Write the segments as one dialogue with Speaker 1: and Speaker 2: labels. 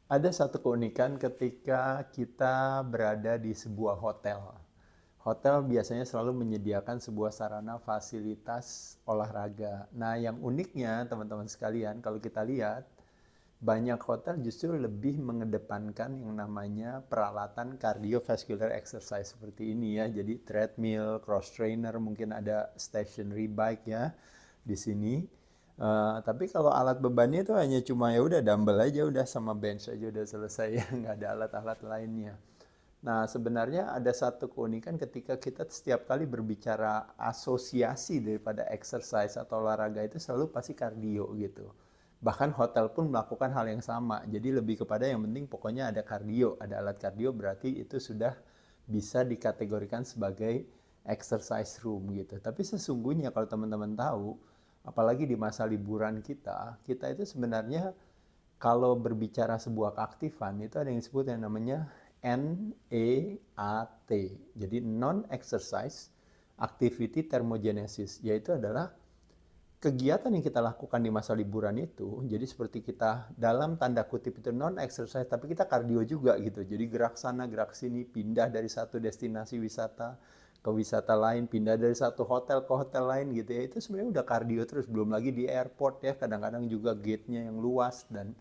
Speaker 1: Ada satu keunikan ketika kita berada di sebuah hotel. Hotel biasanya selalu menyediakan sebuah sarana fasilitas olahraga. Nah, yang uniknya teman-teman sekalian, kalau kita lihat, banyak hotel justru lebih mengedepankan yang namanya peralatan cardiovascular exercise seperti ini ya. Jadi treadmill, cross trainer, mungkin ada stationary bike ya di sini. Tapi kalau alat bebannya itu hanya cuma ya udah dumbbell aja udah sama bench aja udah selesai ya, nggak ada alat-alat lainnya. Nah, sebenarnya ada satu keunikan ketika kita setiap kali berbicara asosiasi daripada exercise atau olahraga itu selalu pasti kardio gitu. Bahkan hotel pun melakukan hal yang sama. Jadi lebih kepada yang penting pokoknya ada kardio, ada alat kardio berarti itu sudah bisa dikategorikan sebagai exercise room gitu. Tapi sesungguhnya kalau teman-teman tahu, apalagi di masa liburan kita itu sebenarnya kalau berbicara sebuah keaktifan itu ada yang disebut yang namanya NEAT. Jadi non-exercise activity thermogenesis, yaitu adalah kegiatan yang kita lakukan di masa liburan itu, jadi seperti kita dalam tanda kutip itu non-exercise, tapi kita kardio juga gitu. Jadi gerak sana, gerak sini, pindah dari satu destinasi wisata ke wisata lain, pindah dari satu hotel ke hotel lain gitu ya. Itu sebenarnya udah kardio terus, belum lagi di airport ya, kadang-kadang juga gate-nya yang luas dan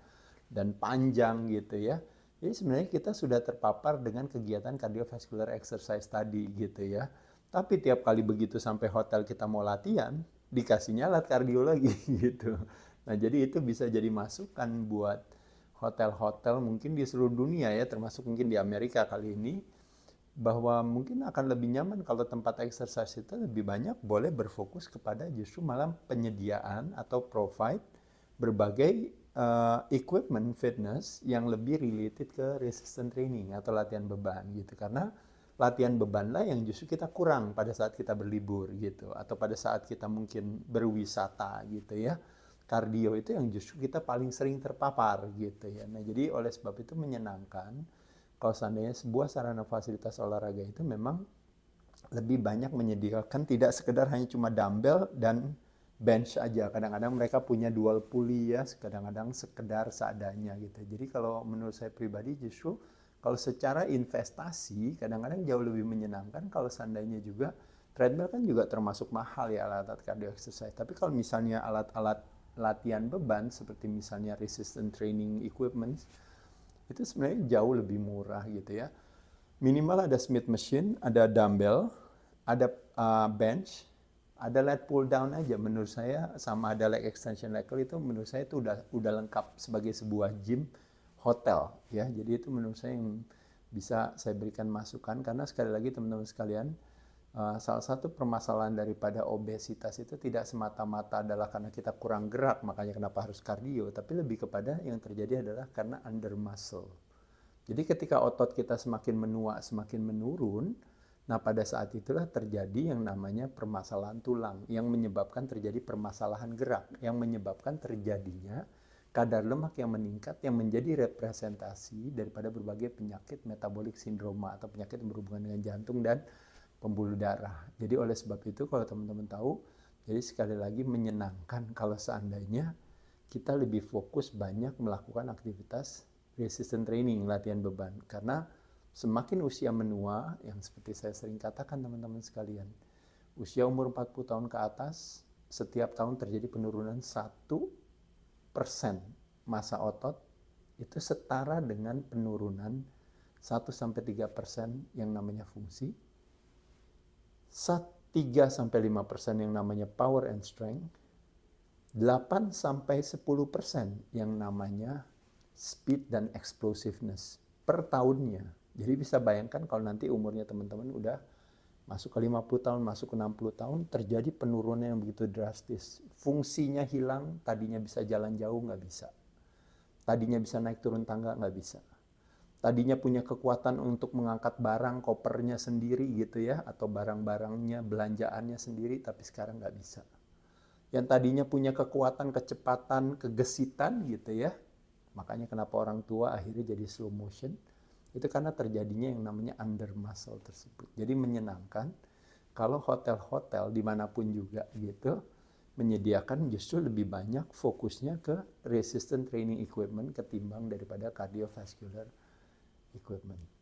Speaker 1: panjang gitu ya. Jadi sebenarnya kita sudah terpapar dengan kegiatan cardiovascular exercise tadi gitu ya. Tapi tiap kali begitu sampai hotel kita mau latihan, dikasihnya alat kardio lagi gitu. Nah, jadi itu bisa jadi masukan buat hotel-hotel mungkin di seluruh dunia ya, termasuk mungkin di Amerika kali ini, bahwa mungkin akan lebih nyaman kalau tempat exercise itu lebih banyak boleh berfokus kepada justru malah penyediaan atau provide berbagai equipment fitness yang lebih related ke resistance training atau latihan beban gitu. Karena latihan beban lah yang justru kita kurang pada saat kita berlibur gitu atau pada saat kita mungkin berwisata gitu ya. Kardio itu yang justru kita paling sering terpapar gitu ya. Nah, jadi oleh sebab itu menyenangkan kalau seandainya sebuah sarana fasilitas olahraga itu memang lebih banyak menyediakan tidak sekedar hanya cuma dumbbell dan bench aja. Kadang-kadang mereka punya dual pulley ya, kadang-kadang sekedar seadanya gitu. Jadi kalau menurut saya pribadi justru kalau secara investasi kadang-kadang jauh lebih menyenangkan kalau seandainya juga treadmill kan juga termasuk mahal ya alat-alat cardio exercise. Tapi kalau misalnya alat-alat latihan beban seperti misalnya resistance training equipment itu sebenarnya jauh lebih murah gitu ya. Minimal ada Smith machine, ada dumbbell, ada bench, ada lat pull down aja menurut saya sama ada leg extension leg curl itu menurut saya itu udah lengkap sebagai sebuah gym hotel ya. Jadi itu menurut saya yang bisa saya berikan masukan karena sekali lagi teman-teman sekalian salah satu permasalahan daripada obesitas itu tidak semata-mata adalah karena kita kurang gerak makanya kenapa harus kardio, tapi lebih kepada yang terjadi adalah karena under muscle. Jadi ketika otot kita semakin menua, semakin menurun, nah pada saat itulah terjadi yang namanya permasalahan tulang, yang menyebabkan terjadi permasalahan gerak, yang menyebabkan terjadinya kadar lemak yang meningkat yang menjadi representasi daripada berbagai penyakit metabolik sindroma atau penyakit yang berhubungan dengan jantung dan pembuluh darah. Jadi oleh sebab itu kalau teman-teman tahu, jadi sekali lagi menyenangkan kalau seandainya kita lebih fokus banyak melakukan aktivitas resistance training, latihan beban. Karena semakin usia menua, yang seperti saya sering katakan teman-teman sekalian, usia umur 40 tahun ke atas, setiap tahun terjadi penurunan 1% massa otot, itu setara dengan penurunan 1-3% yang namanya fungsi, 3-5% yang namanya power and strength, 8-10% yang namanya speed dan explosiveness per tahunnya. Jadi bisa bayangkan kalau nanti umurnya teman-teman udah masuk ke 50 tahun, masuk ke 60 tahun, terjadi penurunan yang begitu drastis. Fungsinya hilang, tadinya bisa jalan jauh nggak bisa. Tadinya bisa naik turun tangga nggak bisa. Tadinya punya kekuatan untuk mengangkat barang, kopernya sendiri gitu ya, atau barang-barangnya, belanjaannya sendiri, tapi sekarang nggak bisa. Yang tadinya punya kekuatan, kecepatan, kegesitan gitu ya. Makanya kenapa orang tua akhirnya jadi slow motion. Itu karena terjadinya yang namanya under muscle tersebut. Jadi menyenangkan kalau hotel-hotel dimanapun juga gitu, menyediakan justru lebih banyak fokusnya ke resistant training equipment ketimbang daripada cardiovascular equipment.